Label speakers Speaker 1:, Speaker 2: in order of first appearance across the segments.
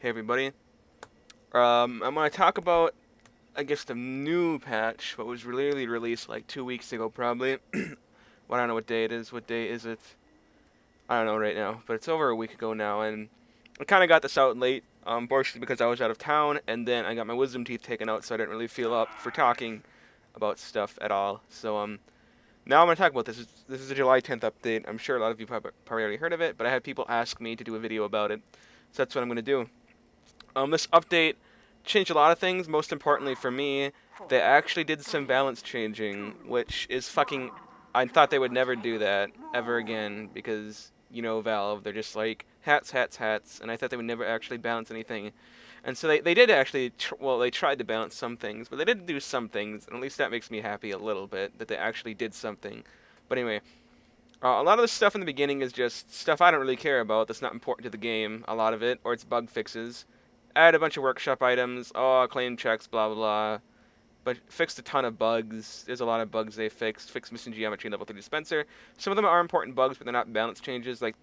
Speaker 1: Hey everybody. I'm gonna talk about, I guess, the new patch, what was really released like 2 weeks ago, probably. Well, I don't know what day it is. What day is it? I don't know right now, but it's over a week ago now, and I kind of got this out late, partially because I was out of town, and then I got my wisdom teeth taken out, so I didn't really feel up for talking about stuff at all. So now I'm gonna talk about this. This is a July 10th update. I'm sure a lot of you probably already heard of it, but I had people ask me to do a video about it, so that's what I'm gonna do. This update changed a lot of things. Most importantly for me, they actually did some balance changing, which is fucking. I thought they would never do that ever again because Valve. They're just like hats, hats, hats, and I thought they would never actually balance anything. And so they did actually. Well, they tried to balance some things, but they did do some things, and at least that makes me happy a little bit that they actually did something. But anyway, a lot of the stuff in the beginning is just stuff I don't really care about. That's not important to the game. A lot of it, or it's bug fixes. Add a bunch of workshop items. Oh, claim checks, blah blah blah. But fixed a ton of bugs. There's a lot of bugs they fixed. Fixed missing geometry in level 3 dispenser. Some of them are important bugs, but they're not balance changes. Like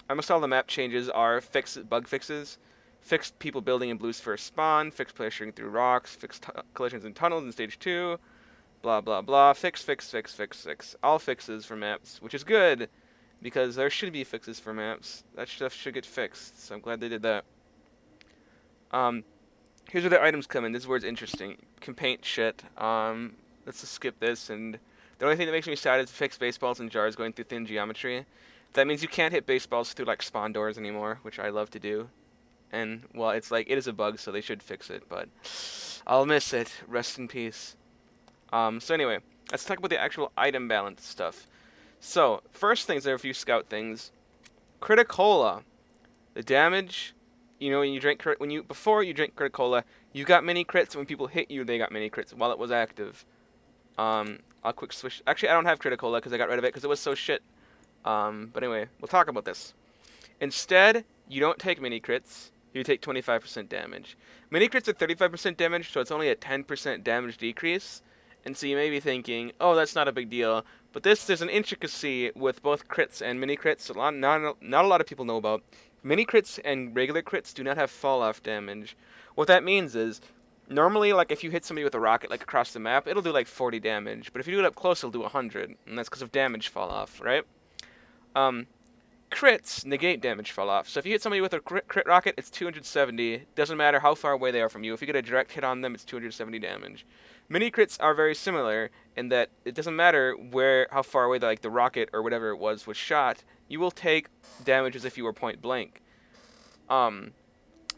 Speaker 1: almost all the map changes are bug fixes. Fixed people building in blue's first spawn. Fixed players shooting through rocks. Fixed collisions in tunnels in stage 2. Blah blah blah. Fix, fix, fix, fix, fix. All fixes for maps, which is good because there should be fixes for maps. That stuff should get fixed. So I'm glad they did that. Um, Here's where the items come in. This is where it's interesting. You can paint shit. Let's just skip this. And the only thing that makes me sad is to fix baseballs and jars going through thin geometry. That means you can't hit baseballs through like spawn doors anymore, which I love to do. And well, it's like it is a bug, so they should fix it. But I'll miss it. Rest in peace. So anyway, let's talk about the actual item balance stuff. So first things, there are a few scout things. Criticola. The damage, when you drink before you drink Criticola, you got mini crits. When people hit you, they got mini crits while it was active. I'll quick switch. Actually, I don't have Criticola because I got rid of it because it was so shit. But anyway, we'll talk about this. Instead, you don't take mini crits. You take 25% damage. Mini crits are 35% damage, so it's only a 10% damage decrease. And so you may be thinking, oh, that's not a big deal. But there's an intricacy with both crits and mini crits. Not a lot of people know about. Mini crits and regular crits do not have fall off damage. What that means is, normally, like if you hit somebody with a rocket like across the map, it'll do like 40 damage. But if you do it up close, it'll do 100, and that's because of damage fall off, right? Crits negate damage fall off. So if you hit somebody with a crit rocket, it's 270. Doesn't matter how far away they are from you. If you get a direct hit on them, it's 270 damage. Mini crits are very similar in that it doesn't matter how far away the rocket or whatever it was shot. You will take damage as if you were point blank.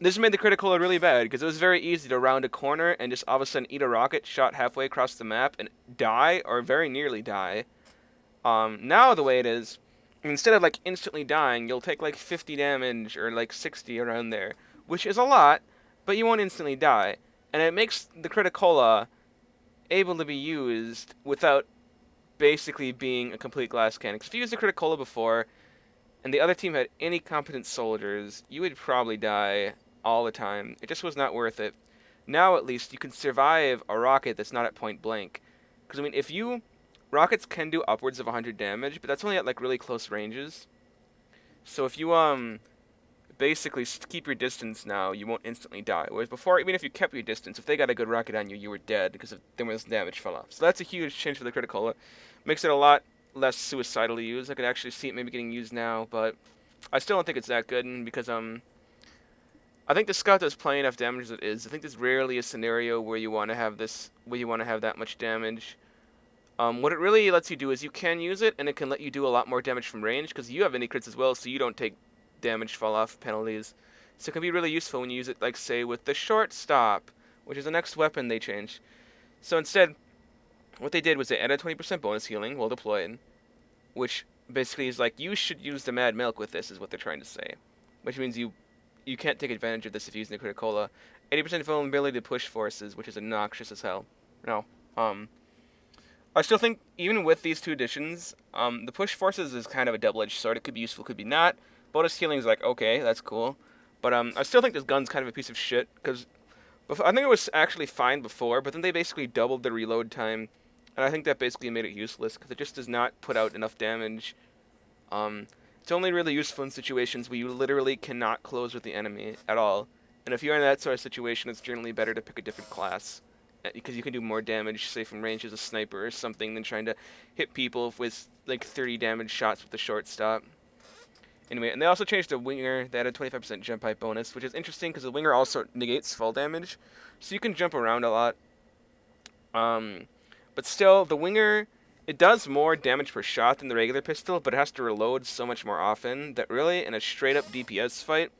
Speaker 1: This made the critical really bad because it was very easy to round a corner and just all of a sudden eat a rocket shot halfway across the map and die or very nearly die. Now the way it is, instead of like instantly dying, you'll take like 50 damage or like 60 around there, which is a lot, but you won't instantly die. And it makes the Criticola able to be used without basically being a complete glass cannon. Because if you used the Criticola before, and the other team had any competent soldiers, you would probably die all the time. It just was not worth it. Now at least you can survive a rocket that's not at point blank. Because I mean, rockets can do upwards of 100 damage, but that's only at like really close ranges. So if you basically keep your distance now, you won't instantly die. Whereas before, even if you kept your distance, if they got a good rocket on you, you were dead because then this damage fell off. So that's a huge change for the Criticola. Makes it a lot less suicidal to use. I could actually see it maybe getting used now, but I still don't think it's that good because I think the Scout does plenty enough damage as it is. I think there's rarely a scenario where you want to have that much damage. What it really lets you do is you can use it, and it can let you do a lot more damage from range because you have any crits as well, so you don't take damage fall off penalties. So it can be really useful when you use it, like say with the shortstop, which is the next weapon they changed. So instead, what they did was they added 20% bonus healing while deployed, which basically is like you should use the Mad Milk with this, is what they're trying to say. Which means you can't take advantage of this if you're using the Criticola. 80% vulnerability to push forces, which is obnoxious as hell. No. I still think, even with these two additions, the push forces is kind of a double-edged sword. It could be useful, could be not. Bonus healing is like, okay, that's cool. But I still think this gun's kind of a piece of shit, because I think it was actually fine before, but then they basically doubled the reload time, and I think that basically made it useless, because it just does not put out enough damage. It's only really useful in situations where you literally cannot close with the enemy at all. And if you're in that sort of situation, it's generally better to pick a different class, because you can do more damage, say from range as a sniper or something, than trying to hit people with like 30 damage shots with the shortstop. Anyway, and they also changed the winger. They had a 25% jump height bonus, which is interesting because the winger also negates fall damage, so you can jump around a lot. But still, the winger, it does more damage per shot than the regular pistol, but it has to reload so much more often that really, in a straight-up DPS fight,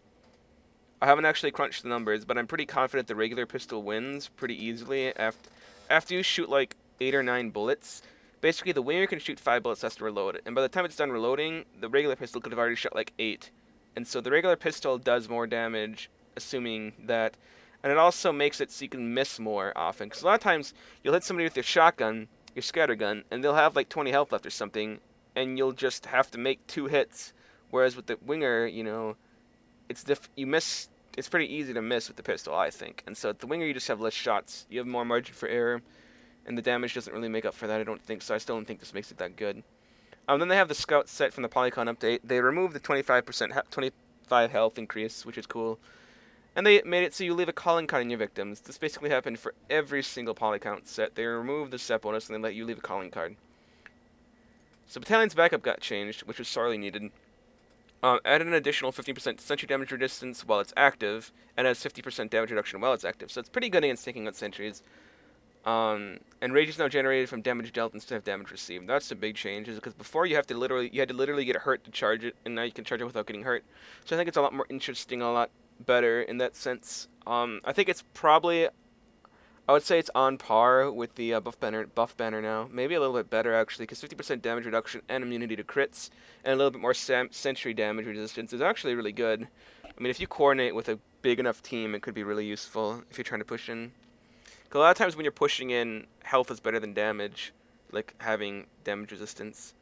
Speaker 1: I haven't actually crunched the numbers, but I'm pretty confident the regular pistol wins pretty easily after you shoot like 8 or 9 bullets. Basically, the winger can shoot 5 bullets, has to reload it, and by the time it's done reloading, the regular pistol could have already shot like 8. And so the regular pistol does more damage, assuming that, and it also makes it so you can miss more often. Because a lot of times, you'll hit somebody with your shotgun, your scatter gun, and they'll have like 20 health left or something, and you'll just have to make 2 hits. Whereas with the winger, you know, you miss. It's pretty easy to miss with the pistol, I think. And so at the winger, you just have less shots. You have more margin for error, and the damage doesn't really make up for that, I don't think. So I still don't think this makes it that good. Then they have the scout set from the Polycon update. They removed the 25% 25 health increase, which is cool. And they made it so you leave a calling card in your victims. This basically happened for every single Polycon set. They removed the set bonus and they let you leave a calling card. So Battalion's backup got changed, which was sorely needed. Added an additional 15% sentry damage resistance while it's active, and has 50% damage reduction while it's active. So it's pretty good against taking out sentries. And rage is now generated from damage dealt instead of damage received. That's a big change, is because before you had to literally get hurt to charge it, and now you can charge it without getting hurt. So I think it's a lot more interesting, a lot better in that sense. I think it's probably, I would say it's on par with the buff banner now. Maybe a little bit better, actually, because 50% damage reduction and immunity to crits, and a little bit more sentry damage resistance is actually really good. I mean, if you coordinate with a big enough team, it could be really useful if you're trying to push in. Because a lot of times when you're pushing in, health is better than damage, like having damage resistance.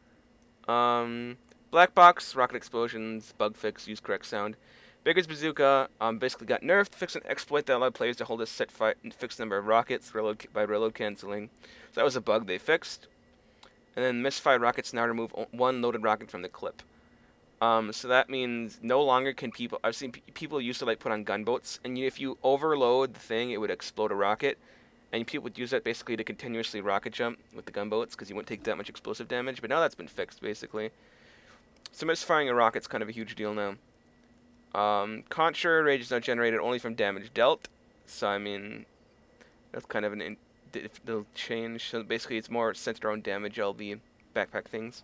Speaker 1: Black box, rocket explosions, bug fix, use correct sound. Baker's Bazooka basically got nerfed, fixed an exploit that allowed players to hold a set fixed number of rockets by reload canceling. So that was a bug they fixed. And then misfired rockets now remove 1 loaded rocket from the clip. So that means no longer can people... I've seen people used to like put on gunboats, and if you overload the thing, it would explode a rocket. And people would use that basically to continuously rocket jump with the gunboats, because you wouldn't take that much explosive damage. But now that's been fixed, basically. So misfiring a rocket's kind of a huge deal now. Contra rage is now generated only from damage dealt. So, I mean, that's kind of an little change. So basically, it's more centered around damage LB backpack things.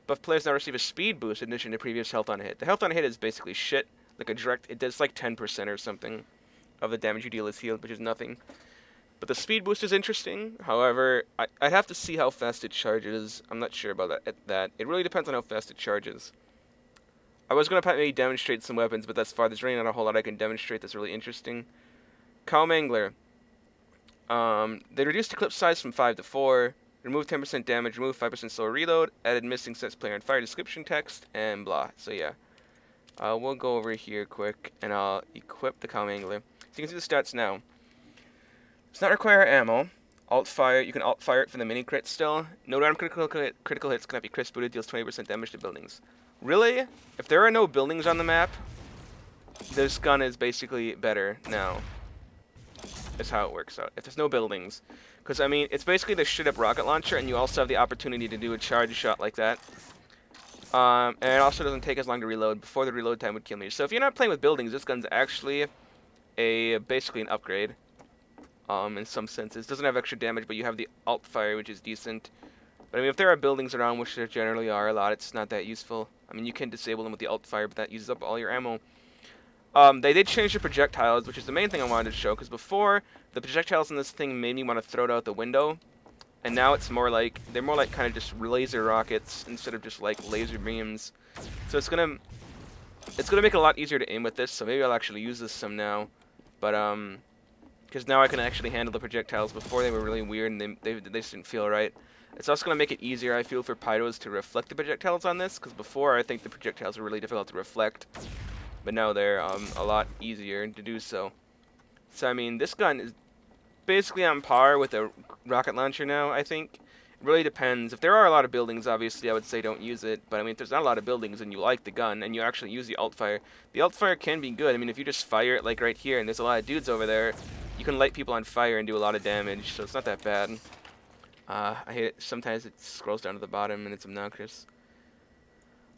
Speaker 1: Buff players now receive a speed boost in addition to previous health on a hit. The health on a hit is basically shit. Like a direct, it does like 10% or something of the damage you deal is healed, which is nothing. But the speed boost is interesting. However, I'd have to see how fast it charges. I'm not sure about that. It really depends on how fast it charges. I was going to maybe demonstrate some weapons, but that's far. There's really not a whole lot I can demonstrate that's really interesting. Wrangler. They reduced the clip size from 5 to 4, removed 10% damage, removed 5% slower reload, added missing sets player and fire description text, and blah. So yeah. We'll go over here quick, and I'll equip the Wrangler. So you can see the stats now. Does not require ammo. Alt fire, you can alt fire it for the mini crit still. No round critical hits cannot be crisp booted, deals 20% damage to buildings. Really? If there are no buildings on the map, this gun is basically better now. That's how it works out. If there's no buildings. Because, I mean, it's basically the shit up rocket launcher, and you also have the opportunity to do a charge shot like that. And it also doesn't take as long to reload. Before the reload time would kill me. So if you're not playing with buildings, this gun's actually basically an upgrade. In some senses. It doesn't have extra damage, but you have the alt fire, which is decent. But I mean, if there are buildings around, which there generally are a lot, it's not that useful. I mean, you can disable them with the alt fire, but that uses up all your ammo. They did change the projectiles, which is the main thing I wanted to show, because before, the projectiles in this thing made me want to throw it out the window. And now it's more like, they're more like kind of just laser rockets, instead of just like laser beams. So it's gonna make it a lot easier to aim with this, so maybe I'll actually use this some now. But, because now I can actually handle the projectiles. Before they were really weird and they just didn't feel right. It's also going to make it easier, I feel, for Pyros to reflect the projectiles on this, because before I think the projectiles were really difficult to reflect, but now they're a lot easier to do so. So I mean, this gun is basically on par with a rocket launcher now, I think. Really depends. If there are a lot of buildings, obviously, I would say don't use it. But I mean, if there's not a lot of buildings and you like the gun and you actually use the alt fire, the alt fire can be good. I mean, if you just fire it like right here and there's a lot of dudes over there, you can light people on fire and do a lot of damage. So it's not that bad. I hate it. Sometimes it scrolls down to the bottom and it's obnoxious.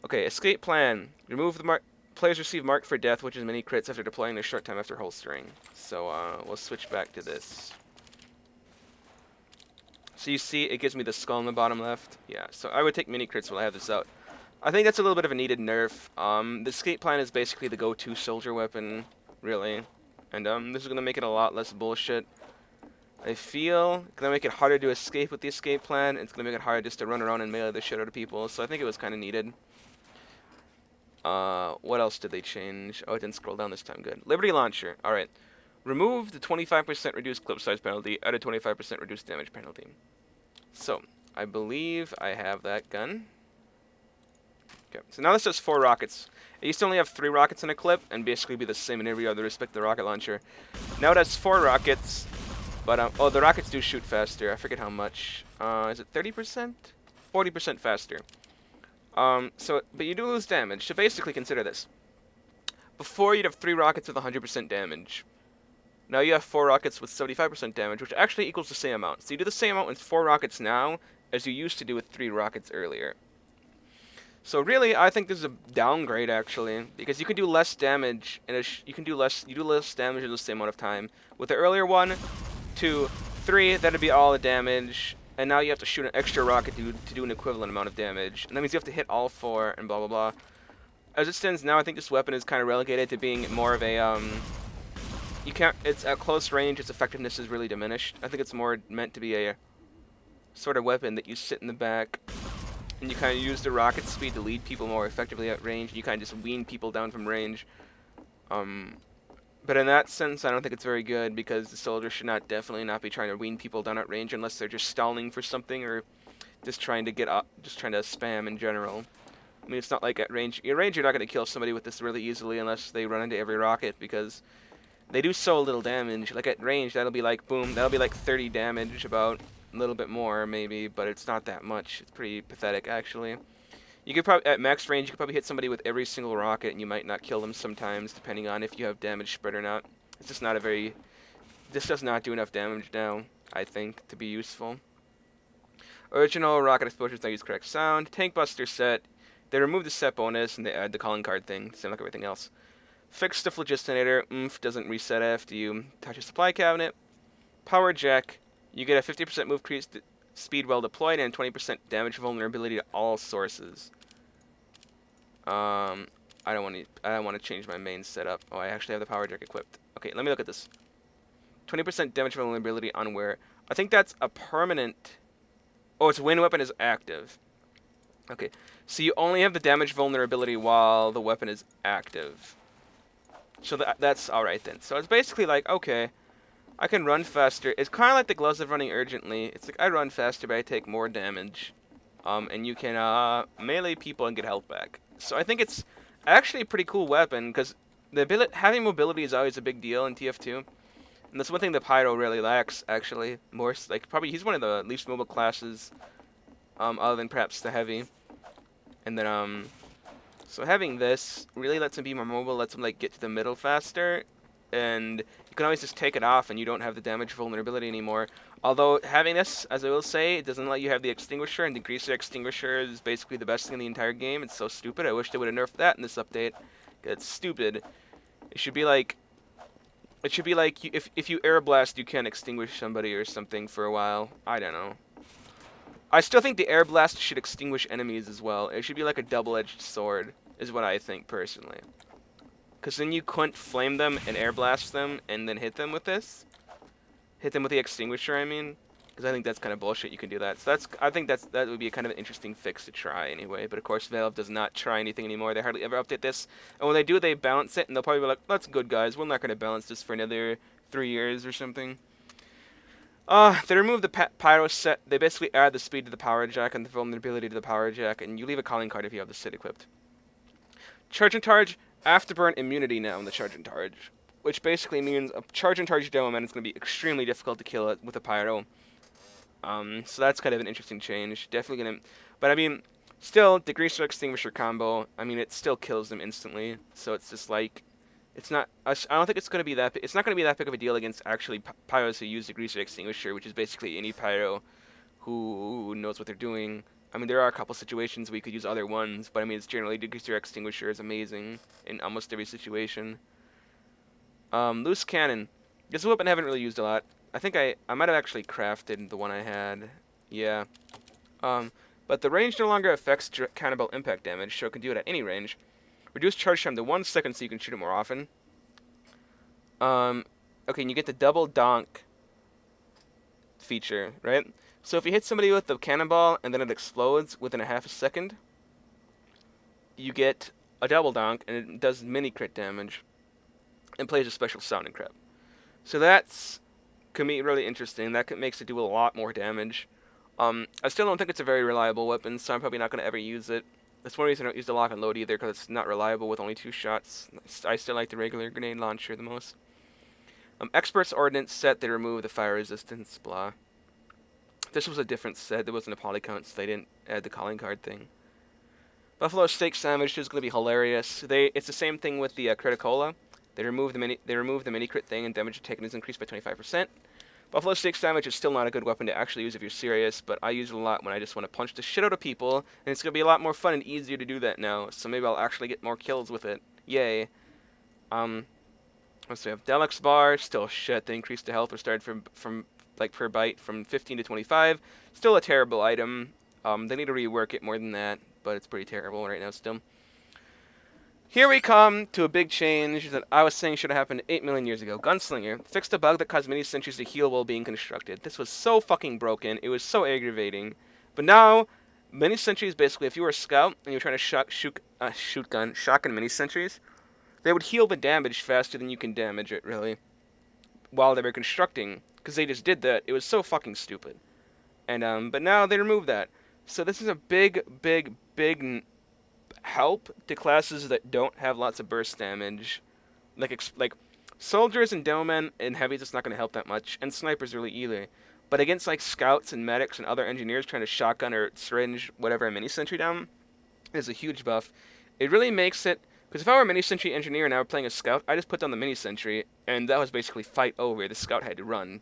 Speaker 1: Okay, escape plan. Remove the mark. Players receive marked for death, which is many crits after deploying in a short time after holstering. So we'll switch back to this. So you see, it gives me the skull in the bottom left. Yeah, so I would take mini crits while I have this out. I think that's a little bit of a needed nerf. The escape plan is basically the go-to soldier weapon, really. And this is going to make it a lot less bullshit. I feel it's going to make it harder to escape with the escape plan. It's going to make it harder just to run around and melee the shit out of people. So I think it was kind of needed. What else did they change? Oh, it didn't scroll down this time. Good. Liberty Launcher. Alright. Remove the 25% reduced clip size penalty, add a 25% reduced damage penalty. So, I believe I have that gun. Okay, so now this does 4 rockets. It used to only have 3 rockets in a clip, and basically be the same in every other respect the rocket launcher. Now it has 4 rockets, but, oh, the rockets do shoot faster. I forget how much. Is it 30%? 40% faster. But you do lose damage, so basically consider this. Before, you'd have 3 rockets with 100% damage. Now you have 4 rockets with 75% damage, which actually equals the same amount. So you do the same amount with 4 rockets now as you used to do with 3 rockets earlier. So really, I think this is a downgrade actually, because you can do less damage, and you do less damage in the same amount of time. With the earlier 1, 2, 3, that'd be all the damage, and now you have to shoot an extra rocket to do an equivalent amount of damage. And that means you have to hit all 4 and blah blah blah. As it stands now, I think this weapon is kind of relegated to being more of a you can't. It's at close range. Its effectiveness is really diminished. I think it's more meant to be a sort of weapon that you sit in the back and you kind of use the rocket speed to lead people more effectively at range. You kind of just wean people down from range. But in that sense, I don't think it's very good because the soldier should definitely not be trying to wean people down at range unless they're just stalling for something or just trying to get up, just trying to spam in general. I mean, it's not like at range. At range, you're not going to kill somebody with this really easily unless they run into every rocket because they do so little damage. Like at range, that'll be like, boom, that'll be like 30 damage, about a little bit more maybe, but it's not that much. It's pretty pathetic, actually. You could probably, at max range, you could probably hit somebody with every single rocket, and you might not kill them sometimes, depending on if you have damage spread or not. It's just not a very, this does not do enough damage now, I think, to be useful. Original rocket explosions don't use correct sound. Tank Buster set. They removed the set bonus, and they add the calling card thing, same like everything else. Fixed the Phlogistonator. Doesn't reset after you touch a supply cabinet. Power Jack. You get a 50% move speed while deployed and 20% damage vulnerability to all sources. I don't want to change my main setup. Oh, I actually have the Power Jack equipped. Okay, let me look at this. 20% damage vulnerability on where? I think that's a permanent. Oh, its wind weapon is active. Okay, so you only have the damage vulnerability while the weapon is active. So that's alright then. So it's basically like, okay, I can run faster. It's kind of like the gloves of running urgently. It's like I run faster, but I take more damage. And you can melee people and get health back. So I think it's actually a pretty cool weapon, because having mobility is always a big deal in TF2. And that's one thing that Pyro really lacks, actually. More, like, probably he's one of the least mobile classes, other than perhaps the heavy. And then, so having this really lets him be more mobile, lets him like get to the middle faster, and you can always just take it off and you don't have the damage vulnerability anymore. Although having this, as I will say, it doesn't let you have the extinguisher, and decrease your extinguisher is basically the best thing in the entire game. It's so stupid. I wish they would have nerfed that in this update. It's stupid. It should be like if you air blast, you can't extinguish somebody or something for a while. I don't know. I still think the air blast should extinguish enemies as well. It should be like a double-edged sword, is what I think personally. Because then you couldn't flame them and air blast them and then hit them with this. Hit them with the extinguisher, I mean. Because I think that's kind of bullshit. You can do that. So I think that would be a kind of an interesting fix to try anyway. But of course, Valve does not try anything anymore. They hardly ever update this. And when they do, they balance it, and they'll probably be like, "That's good, guys. We're not going to balance this for another 3 years or something." They remove the Pyro set. They basically add the speed to the Power Jack and the vulnerability to the Power Jack, and you leave a calling card if you have the set equipped. Charge and Charge, Afterburn immunity now in the Charge and Charge, which basically means a Charge and Charge Demoman is going to be extremely difficult to kill with a Pyro. So that's kind of an interesting change. Definitely gonna, but I mean, still the greaser extinguisher combo. I mean, it still kills them instantly. So it's just like, it's not. I don't think it's gonna be that. It's not gonna be that big of a deal against actually pyros who use the greaser extinguisher, which is basically any pyro who knows what they're doing. I mean, there are a couple situations we could use other ones, but I mean, it's generally the greaser extinguisher is amazing in almost every situation. Loose cannon. This weapon I haven't really used a lot. I think I might have actually crafted the one I had. Yeah. Um, but the range no longer affects cannonball impact damage, so it can do it at any range. Reduce charge time to 1 second so you can shoot it more often. Okay, and you get the double donk feature, right? So if you hit somebody with the cannonball and then it explodes within a half a second, you get a double donk and it does mini crit damage and plays a special sounding crap. So that's can be really interesting. That makes it do a lot more damage. I still don't think it's a very reliable weapon, so I'm probably not going to ever use it. That's one reason I don't use the lock and load either, because it's not reliable with only 2 shots. I still like the regular grenade launcher the most. Expert's Ordnance set, they remove the fire resistance, blah. This was a different set, there wasn't a poly count, so they didn't add the calling card thing. Buffalo Steak Sandwich is going to be hilarious. It's the same thing with the Criticola. They remove the mini crit thing and damage taken is increased by 25%. Buffalo Steak Sandwich is still not a good weapon to actually use if you're serious, but I use it a lot when I just want to punch the shit out of people, and it's going to be a lot more fun and easier to do that now, so maybe I'll actually get more kills with it. Yay. Let's see, we have Deluxe Bar, still shit. They increased the health or started from like per bite from 15 to 25. Still a terrible item. They need to rework it more than that, but it's pretty terrible right now still. Here we come to a big change that I was saying should have happened 8 million years ago. Gunslinger fixed a bug that caused mini sentries to heal while being constructed. This was so fucking broken. It was so aggravating. But now, mini sentries basically, if you were a scout and you were trying to shotgun mini sentries, they would heal the damage faster than you can damage it, really, while they were constructing, because they just did that. It was so fucking stupid. And but now they removed that. So this is a big help to classes that don't have lots of burst damage. Like soldiers and Demoman and heavies, it's not going to help that much, and snipers really either. But against like scouts and medics and other engineers trying to shotgun or syringe whatever a mini sentry down, is a huge buff. It really makes it, because if I were a mini sentry engineer and I were playing a scout, I just put down the mini sentry, and that was basically fight over. The scout had to run.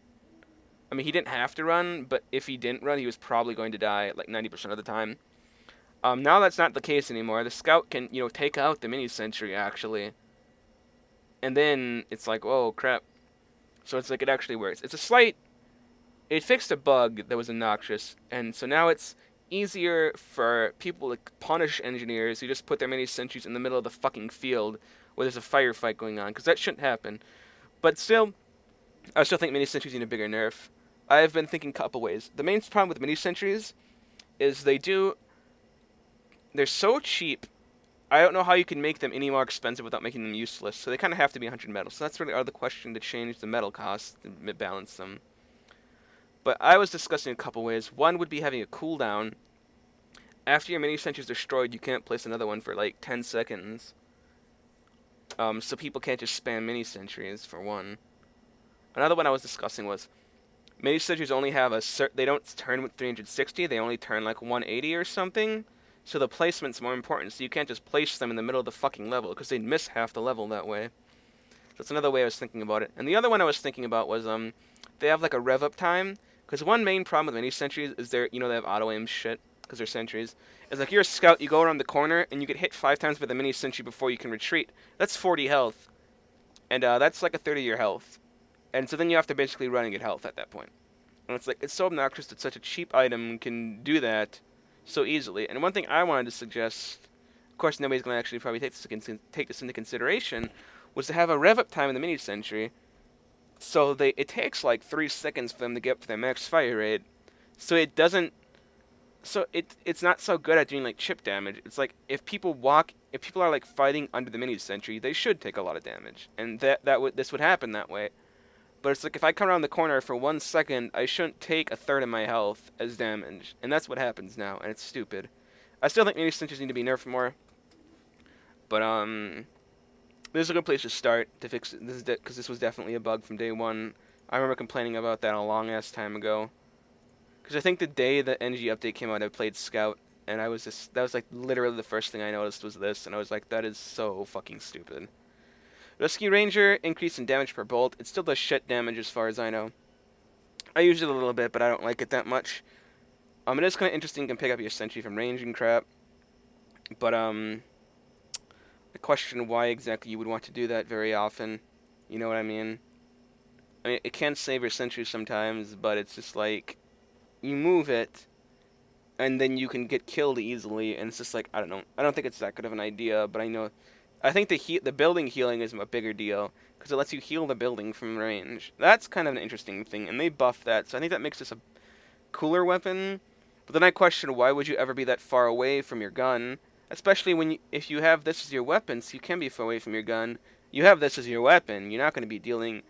Speaker 1: I mean, he didn't have to run, but if he didn't run, he was probably going to die like 90% of the time. Now that's not the case anymore. The scout can, take out the mini sentry actually, and then it's like, whoa, crap. So it's like it actually works. It fixed a bug that was obnoxious, and so now it's easier for people to punish engineers who just put their mini sentries in the middle of the fucking field where there's a firefight going on, because that shouldn't happen. But still, I still think mini sentries need a bigger nerf. I've been thinking a couple ways. The main problem with mini sentries is they're so cheap. I don't know how you can make them any more expensive without making them useless. So they kind of have to be 100 metal. So that's really out of the question to change the metal cost and balance them. But I was discussing a couple ways. One would be having a cooldown. After your mini sentry is destroyed, you can't place another one for like 10 seconds. So people can't just spam mini sentries for one. Another one I was discussing was mini sentries only have they don't turn with 360. They only turn like 180 or something. So the placement's more important, so you can't just place them in the middle of the fucking level, because they'd miss half the level that way. So that's another way I was thinking about it. And the other one I was thinking about was, they have like a rev up time, because one main problem with mini sentries is they have auto-aim shit, because they're sentries. It's like you're a scout, you go around the corner, and you get hit 5 times by the mini sentry before you can retreat. That's 40 health. And that's like a 30-year health. And so then you have to basically run and get health at that point. And it's like, it's so obnoxious that such a cheap item can do that so easily. And one thing I wanted to suggest, of course nobody's going to actually probably take this into consideration, was to have a rev up time in the mini sentry. So it takes like 3 seconds for them to get up to their max fire rate. So it's not so good at doing like chip damage. It's like if people are like fighting under the mini sentry, they should take a lot of damage. And this would happen that way. But it's like if I come around the corner for 1 second, I shouldn't take a third of my health as damage. And that's what happens now, and it's stupid. I still think mini sentries need to be nerfed more. But this is a good place to start to fix it. Because this was definitely a bug from day one. I remember complaining about that a long ass time ago. Because I think the day the NG update came out, I played Scout, and I was just, that was like literally the first thing I noticed was this, and I was like, that is so fucking stupid. Rescue Ranger, increase in damage per bolt. It still does shit damage as far as I know. I use it a little bit, but I don't like it that much. It is kind of interesting. You can pick up your sentry from range and crap. But, I question why exactly you would want to do that very often. You know what I mean? I mean, it can save your sentry sometimes, but it's just like, you move it, and then you can get killed easily, and it's just like, I don't know. I don't think it's that good of an idea, but I think the building healing is a bigger deal, because it lets you heal the building from range. That's kind of an interesting thing, and they buff that, so I think that makes this a cooler weapon. But then I question, why would you ever be that far away from your gun? Especially if you have this as your weapon, so you can be far away from your gun. You have this as your weapon, you're not going to be dealing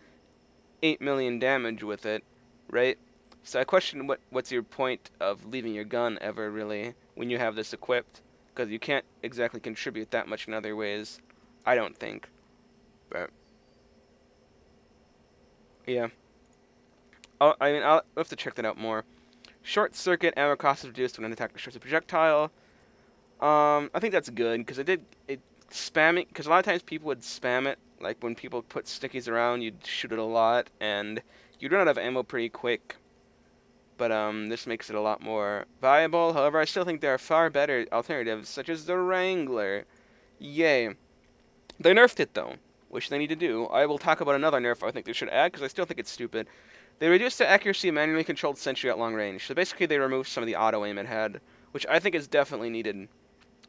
Speaker 1: 8 million damage with it, right? So I question what's your point of leaving your gun ever, really, when you have this equipped? Because you can't exactly contribute that much in other ways, I don't think. But yeah, I'll have to check that out more. Short circuit ammo cost is reduced when an attack destroys a projectile. I think that's good because it spam it, because a lot of times people would spam it, like when people put stickies around, you'd shoot it a lot and you'd run out of ammo pretty quick. But this makes it a lot more viable. However, I still think there are far better alternatives, such as the Wrangler. Yay. They nerfed it though, which they need to do. I will talk about another nerf I think they should add, because I still think it's stupid. They reduced the accuracy of manually controlled sentry at long range. So basically they removed some of the auto-aim it had, which I think is definitely needed.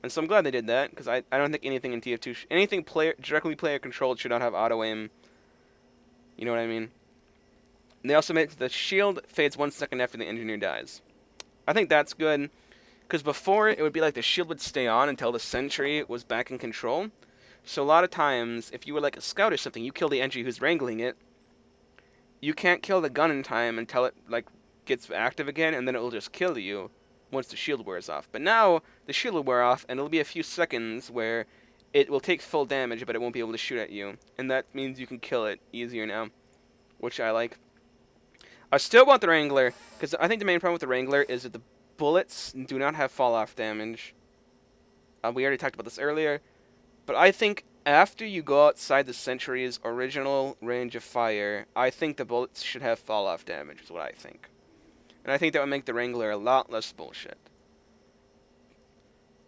Speaker 1: And so I'm glad they did that, because I don't think anything in TF2, anything directly player controlled should not have auto-aim. You know what I mean? And they also made the shield fades 1 second after the engineer dies. I think that's good, because before it would be like the shield would stay on until the sentry was back in control. So a lot of times, if you were like a scout or something, you kill the entry who's wrangling it, you can't kill the gun in time until it like gets active again, and then it will just kill you once the shield wears off. But now the shield will wear off, and it'll be a few seconds where it will take full damage, but it won't be able to shoot at you, and that means you can kill it easier now, which I like. I still want the Wrangler, because I think the main problem with the Wrangler is that the bullets do not have fall-off damage. We already talked about this earlier, but I think after you go outside the Sentry's original range of fire, I think the bullets should have fall-off damage, is what I think. And I think that would make the Wrangler a lot less bullshit.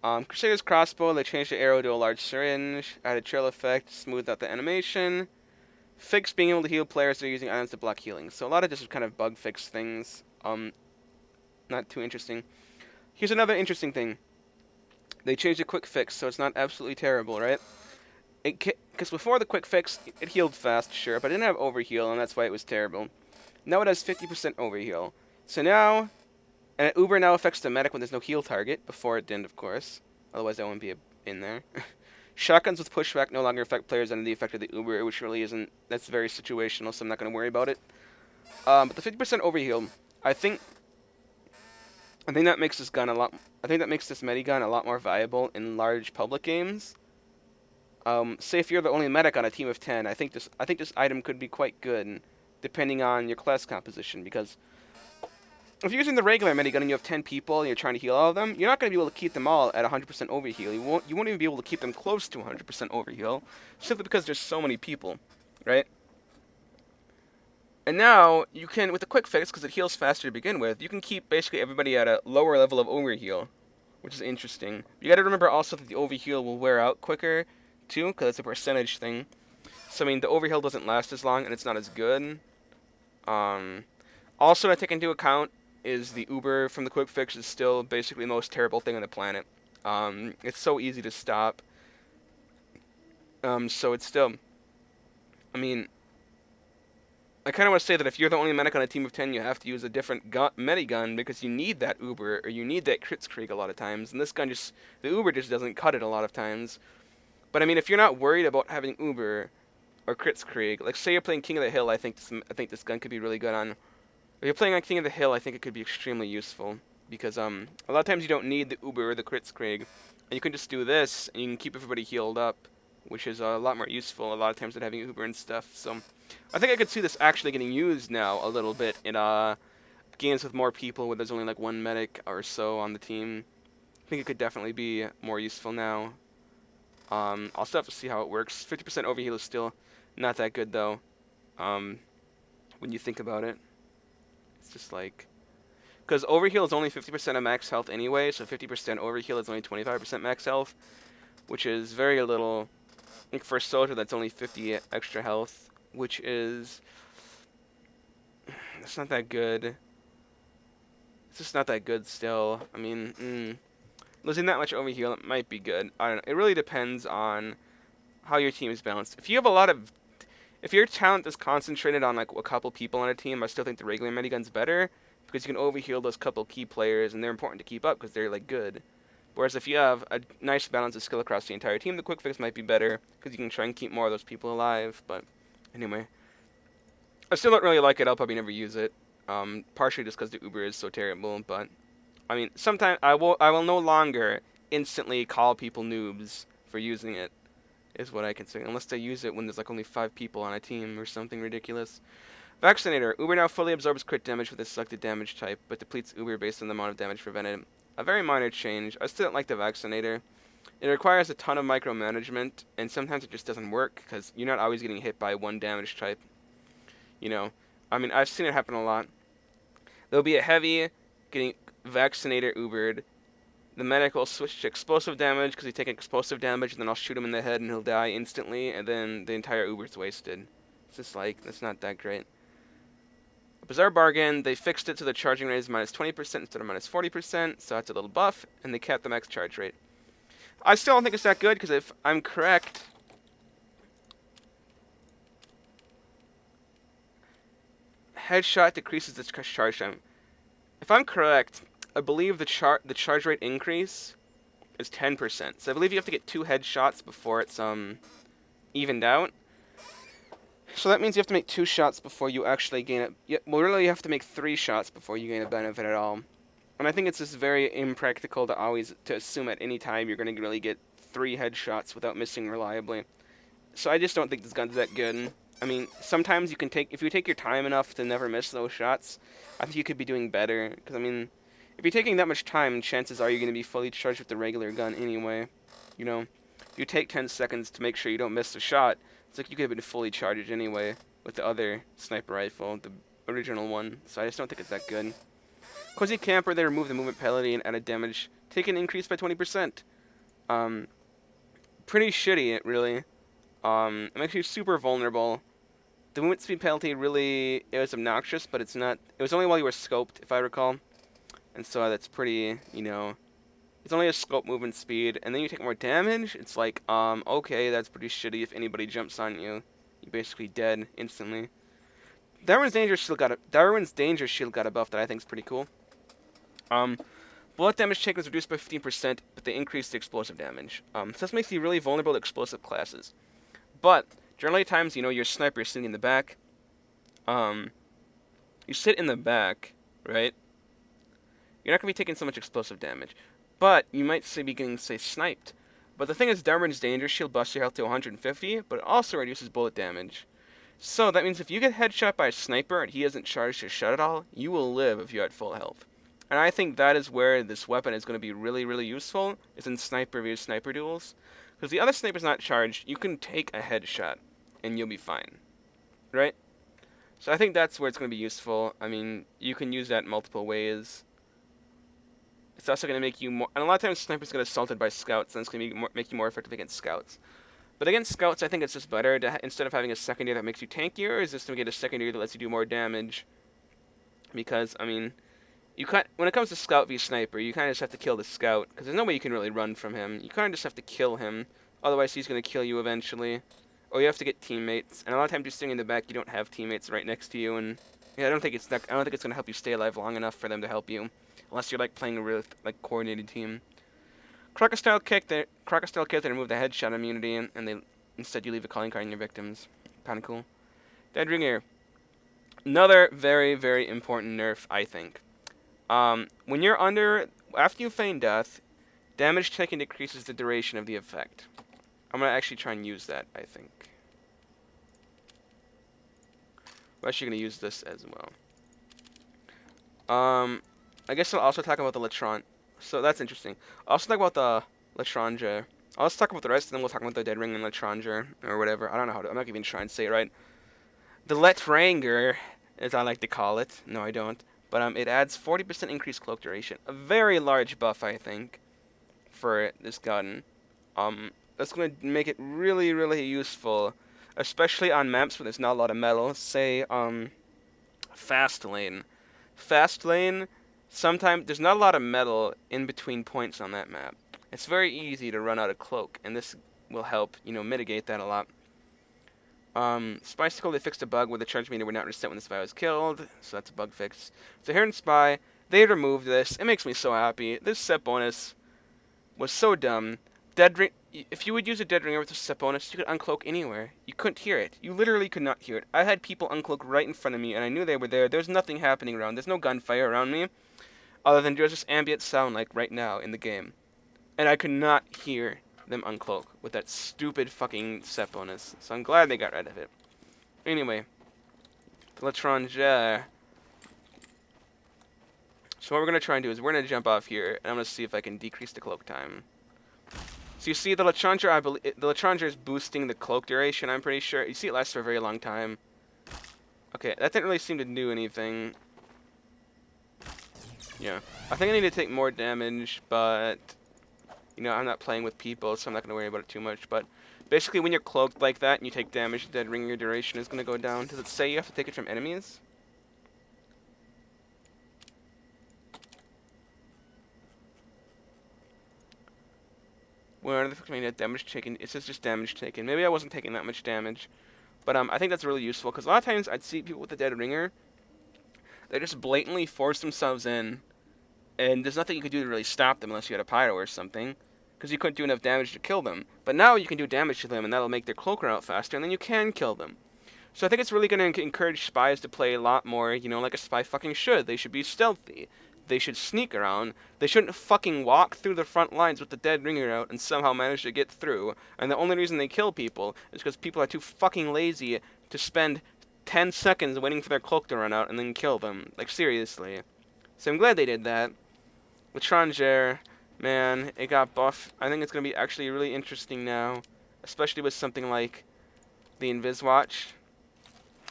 Speaker 1: Crusader's Crossbow, they changed the arrow to a large syringe, added trail effect, smoothed out the animation, fixed being able to heal players that are using items to block healing. So a lot of this is kind of bug fix things. Not too interesting. Here's another interesting thing. They changed the quick fix, so it's not absolutely terrible, right? Because before the quick fix, it healed fast, sure, but it didn't have overheal, and that's why it was terrible. Now it has 50% overheal. So now, and Uber now affects the medic when there's no heal target. Before it didn't, of course. Otherwise, that wouldn't be in there. Shotguns with pushback no longer affect players under the effect of the Uber, which really isn't. That's very situational, so I'm not going to worry about it. But the 50% overheal, I think that makes this gun a lot. I think that makes this medigun a lot more viable in large public games. Say if you're the only medic on a team of 10, I think this item could be quite good, depending on your class composition, because if you're using the regular medigun and you have 10 people and you're trying to heal all of them, you're not going to be able to keep them all at 100% overheal. You won't even be able to keep them close to 100% overheal, simply because there's so many people, right? And now, you can, with the quick fix, because it heals faster to begin with, you can keep basically everybody at a lower level of overheal, which is interesting. You gotta remember also that the overheal will wear out quicker, too, because it's a percentage thing. So, I mean, the overheal doesn't last as long, and it's not as good. Also, to take into account is the Uber from the quick fix is still basically the most terrible thing on the planet. It's so easy to stop. So it's still, I mean, I kind of want to say that if you're the only medic on a team of 10, you have to use a different medigun because you need that Uber, or you need that Kritzkrieg a lot of times, and this gun just, the Uber just doesn't cut it a lot of times. But I mean, if you're not worried about having Uber or Kritzkrieg, like say you're playing King of the Hill, I think this gun could be really good on. If you're playing on King of the Hill, I think it could be extremely useful, because a lot of times you don't need the Uber or the Kritzkrieg, and you can just do this, and you can keep everybody healed up, which is a lot more useful a lot of times than having Uber and stuff. So I think I could see this actually getting used now a little bit in games with more people where there's only like one medic or so on the team, I think it could definitely be more useful now. I'll still have to see how it works. 50% overheal is still not that good though. When you think about it, it's just like, because overheal is only 50% of max health anyway, so 50% overheal is only 25% max health, which is very little. Like for a soldier, that's only 50 extra health, which is, it's not that good. It's just not that good still. I mean, losing that much overheal, it might be good. I don't know. It really depends on how your team is balanced. If you have a lot of, if your talent is concentrated on like a couple people on a team, I still think the regular minigun's better because you can overheal those couple key players and they're important to keep up because they're like good. Whereas if you have a nice balance of skill across the entire team, the quick fix might be better because you can try and keep more of those people alive. But anyway, I still don't really like it. I'll probably never use it. Partially just because the Uber is so terrible. But I mean, sometimes I will no longer instantly call people noobs for using it. Is what I can say, unless they use it when there's like only 5 people on a team or something ridiculous. Vaccinator. Uber now fully absorbs crit damage with a selected damage type, but depletes Uber based on the amount of damage prevented. A very minor change. I still don't like the Vaccinator. It requires a ton of micromanagement, and sometimes it just doesn't work, because you're not always getting hit by one damage type. You know, I mean, I've seen it happen a lot. There'll be a heavy getting Vaccinator Ubered. The medic will switch to explosive damage, because he takes explosive damage, and then I'll shoot him in the head, and he'll die instantly, and then the entire Uber's wasted. It's just like, that's not that great. Bizarre bargain, they fixed it to the charging rate is minus 20% instead of minus 40%, so that's a little buff, and they capped the max charge rate. I still don't think it's that good, because if I'm correct, headshot decreases the charge time. If I'm correct, I believe the charge rate increase is 10%. So I believe you have to get 2 headshots before it's evened out. So that means you have to make 2 shots before you actually gain it. Well, really, you have to make 3 shots before you gain a benefit at all. And I think it's just very impractical to assume at any time you're going to really get 3 headshots without missing reliably. So I just don't think this gun's that good. I mean, sometimes you can if you take your time enough to never miss those shots, I think you could be doing better. Because, I mean, if you're taking that much time, chances are you're going to be fully charged with the regular gun anyway. You know, if you take 10 seconds to make sure you don't miss the shot, it's like you could have been fully charged anyway with the other sniper rifle, the original one. So I just don't think it's that good. Cozy Camper, they removed the movement penalty and added damage. Taken increase by 20%. Pretty shitty, really. It makes you super vulnerable. The movement speed penalty really, it was obnoxious, but it's not, it was only while you were scoped, if I recall. And so that's pretty, you know, it's only a scope movement speed, and then you take more damage. It's like, okay, that's pretty shitty. If anybody jumps on you, you're basically dead instantly. Darwin's Danger Shield got a buff that I think is pretty cool. Bullet damage taken is reduced by 15%, but they increase the explosive damage. So this makes you really vulnerable to explosive classes. But generally, times, you know, your sniper is sitting in the back. You sit in the back, right? You're not gonna be taking so much explosive damage. But you might be getting, say, sniped. But the thing is, Darwin's Danger Shield busts your health to 150, but it also reduces bullet damage. So that means if you get headshot by a sniper and he isn't charged his shot at all, you will live if you're at full health. And I think that is where this weapon is going to be really, really useful, is in sniper vs sniper duels. Because the other sniper's not charged, you can take a headshot, and you'll be fine. Right? So I think that's where it's going to be useful. I mean, you can use that in multiple ways. It's also going to make you more... And a lot of times snipers get assaulted by scouts, and it's going to make you more effective against scouts. But against scouts, I think it's just better to, instead of having a secondary that makes you tankier, is just to get a secondary that lets you do more damage. Because, I mean, when it comes to scout v sniper, you kind of just have to kill the scout, because there's no way you can really run from him. You kind of just have to kill him, otherwise he's going to kill you eventually. Or you have to get teammates, and a lot of times you're sitting in the back, you don't have teammates right next to you, and yeah, I don't think it's going to help you stay alive long enough for them to help you, unless you're like playing a real coordinated team. Crocodile Kick, they remove the headshot immunity, and instead you leave a calling card in your victims. Kind of cool. Dead Ringer. Another very, very important nerf, I think. When you're after you feign death, damage taken decreases the duration of the effect. I'm going to actually try and use that, I think. I'm actually going to use this as well. I guess I'll also talk about the Latron. So that's interesting. I'll also talk about the Latranja. I'll also talk about the rest, and then we'll talk about the Dead Ring and Latranja, or whatever. I don't know how to. I'm not even trying to say it right. The Letranger, as I like to call it. No, I don't. But it adds 40% increased cloak duration. A very large buff, I think, for this gun. That's going to make it really, really useful, especially on maps where there's not a lot of metal. Say, fast lane. Fast lane, sometimes there's not a lot of metal in between points on that map. It's very easy to run out of cloak, and this will help, mitigate that a lot. Spicicle, they fixed a bug where the charge meter would not reset when the spy was killed, so that's a bug fix. So here in Spy, they removed this. It makes me so happy. This set bonus was so dumb. Dead ring. If you would use a dead ringer with a set bonus, you could uncloak anywhere. You couldn't hear it. You literally could not hear it. I had people uncloak right in front of me, and I knew they were there. There's nothing happening around. There's no gunfire around me, other than just ambient sound like right now in the game. And I could not hear them uncloak with that stupid fucking set bonus. So I'm glad they got rid of it. Anyway, the Latranja. So what we're going to try and do is we're going to jump off here, and I'm going to see if I can decrease the cloak time. So you see the Latranja, the Latranja is boosting the cloak duration, I'm pretty sure. You see it lasts for a very long time. Okay, that didn't really seem to do anything. Yeah. I think I need to take more damage, but, I'm not playing with people, so I'm not going to worry about it too much. But basically, when you're cloaked like that and you take damage, the dead ring, your duration is going to go down. Does it say you have to take it from enemies? Where the fuck do I need damage taken? It says just damage taken. Maybe I wasn't taking that much damage. But I think that's really useful, because a lot of times I'd see people with the dead ringer, they just blatantly force themselves in, and there's nothing you could do to really stop them unless you had a Pyro or something, because you couldn't do enough damage to kill them. But now you can do damage to them, and that'll make their cloak run out faster, and then you can kill them. So I think it's really going to encourage spies to play a lot more, like a spy fucking should. They should be stealthy. They should sneak around. They shouldn't fucking walk through the front lines with the dead ringer out and somehow manage to get through. And the only reason they kill people is because people are too fucking lazy to spend 10 seconds waiting for their cloak to run out and then kill them. Like, seriously. So I'm glad they did that. Latranja, man, it got buffed. I think it's going to be actually really interesting now, especially with something like the Invis Watch.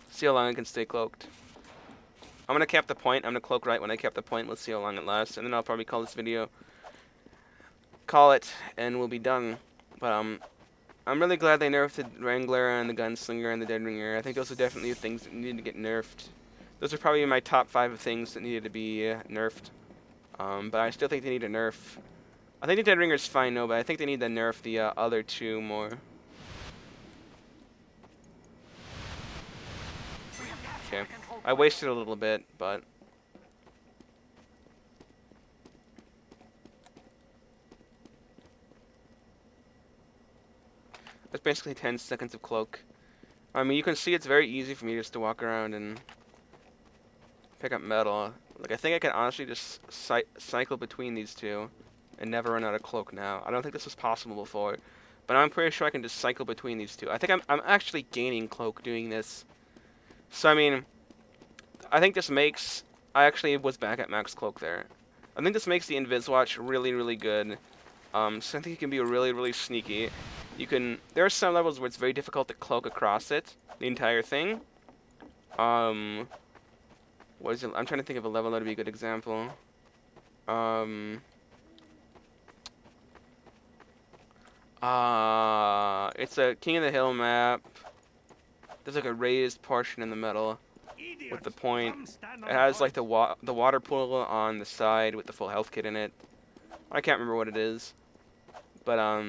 Speaker 1: See how long I can stay cloaked. I'm going to cap the point. I'm going to cloak right when I cap the point. Let's see how long it lasts. And then I'll probably call this video. Call it, and we'll be done. But I'm really glad they nerfed the Wrangler and the Gunslinger and the Dead Ringer. I think those are definitely things that need to get nerfed. Those are probably my top 5 of things that needed to be nerfed. But I still think they need to nerf. I think the Dead Ringer's fine, no, but I think they need to nerf the other 2 more. Okay. I wasted a little bit, but that's basically 10 seconds of cloak. I mean, you can see it's very easy for me just to walk around and pick up metal. Like, I think I can honestly just cycle between these 2 and never run out of cloak now. I don't think this was possible before, but I'm pretty sure I can just cycle between these 2. I think I'm actually gaining cloak doing this. So, I mean, I think this makes... I actually was back at max cloak there. I think this makes the Invis Watch really, really good. So I think it can be really, really sneaky. You can... There are some levels where it's very difficult to cloak across it, the entire thing. What is it? I'm trying to think of a level that would be a good example. It's a King of the Hill map. There's like a raised portion in the middle with the point. It has like the water pool on the side with the full health kit in it. I can't remember what it is, but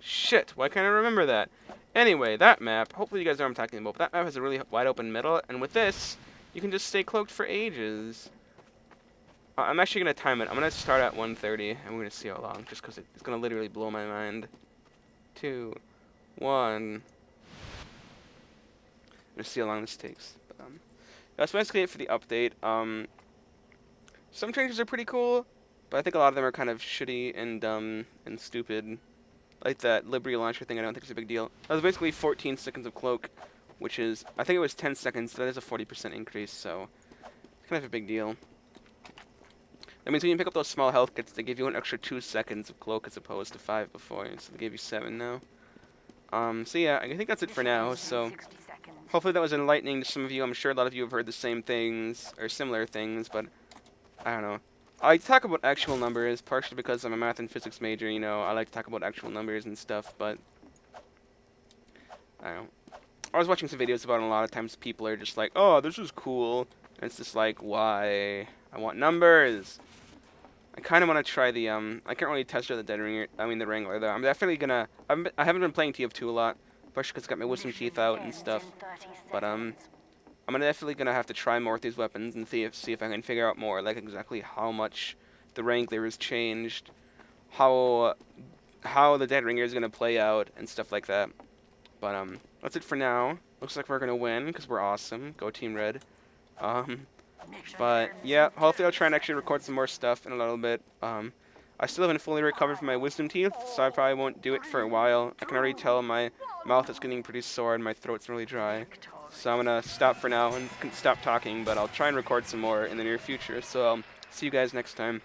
Speaker 1: shit, why can't I remember that? Anyway, that map, hopefully you guys know what I'm talking about, but that map has a really wide open middle, and with this, you can just stay cloaked for ages. I'm actually going to time it. I'm going to start at 1:30, and we're going to see how long, just because it's going to literally blow my mind. 2, 1... Let's see how long this takes. But, that's basically it for the update. Some changes are pretty cool, but I think a lot of them are kind of shitty and dumb and stupid. Like that Liberty launcher thing, I don't think it's a big deal. That was basically 14 seconds of cloak, which is, I think it was 10 seconds, so that is a 40% increase, so kind of a big deal. That means when you pick up those small health kits, they give you an extra 2 seconds of cloak as opposed to 5 before, so they gave you 7 now. So yeah, I think that's it for now, so hopefully that was enlightening to some of you. I'm sure a lot of you have heard the same things, or similar things, but I don't know. I like to talk about actual numbers, partially because I'm a math and physics major, you know, I like to talk about actual numbers and stuff, but I don't know. I was watching some videos about it, and a lot of times people are just like, oh, this is cool, and it's just like, why? I want numbers. I kind of want to try the, I can't really test the the Wrangler, though. I'm definitely gonna, I haven't been playing TF2 a lot, especially because I got my wisdom teeth out and stuff, but, I'm definitely gonna have to try more with these weapons and see if I can figure out more, like, exactly how much the Wrangler has changed, how the Dead Ringer is gonna play out, and stuff like that. But, that's it for now. Looks like we're gonna win, because we're awesome. Go Team Red. But yeah, hopefully I'll try and actually record some more stuff in a little bit. I still haven't fully recovered from my wisdom teeth, so I probably won't do it for a while. I can already tell my mouth is getting pretty sore and my throat's really dry. So I'm gonna stop for now and stop talking, but I'll try and record some more in the near future. So see you guys next time.